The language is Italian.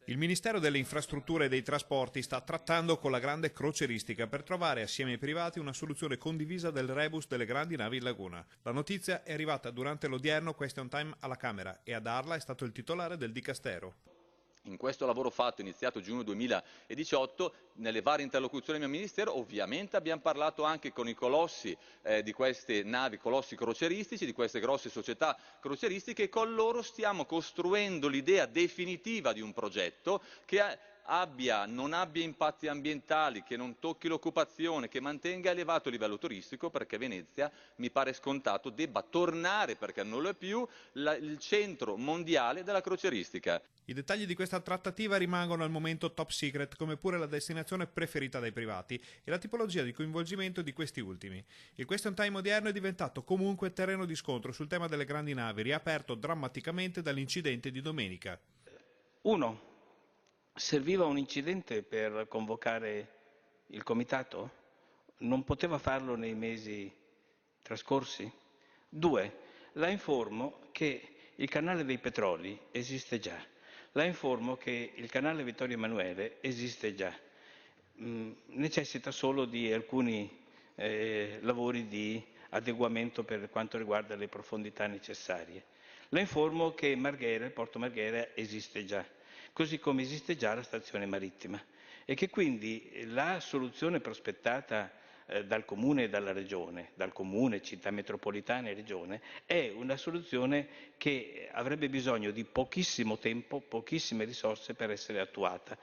Il Ministero delle Infrastrutture e dei Trasporti sta trattando con la grande crocieristica per trovare assieme ai privati una soluzione condivisa del rebus delle grandi navi in laguna. La notizia è arrivata durante l'odierno question time alla Camera e a darla è stato il titolare del Dicastero. In questo lavoro fatto, iniziato giugno 2018, nelle varie interlocuzioni del mio Ministero, ovviamente abbiamo parlato anche con i colossi di queste navi, colossi crocieristici, di queste grosse società crocieristiche, e con loro stiamo costruendo l'idea definitiva di un progetto che non abbia impatti ambientali, che non tocchi l'occupazione, che mantenga elevato il livello turistico, perché Venezia, mi pare scontato, debba tornare, perché non lo è più, il centro mondiale della crocieristica. I dettagli di questa trattativa rimangono al momento top secret, come pure la destinazione preferita dai privati e la tipologia di coinvolgimento di questi ultimi. Il question time odierno è diventato comunque terreno di scontro sul tema delle grandi navi, riaperto drammaticamente dall'incidente di domenica. 1. Serviva un incidente per convocare il comitato? Non poteva farlo nei mesi trascorsi? 2. La informo che il canale dei Petroli esiste già. La informo che il canale Vittorio Emanuele esiste già. Necessita solo di alcuni lavori di adeguamento per quanto riguarda le profondità necessarie. La informo che Marghera, il Porto Marghera, esiste già, così come esiste già la stazione marittima, e che quindi la soluzione prospettata dal Comune e dalla Regione, dal Comune, Città Metropolitana e Regione, è una soluzione che avrebbe bisogno di pochissimo tempo, pochissime risorse per essere attuata.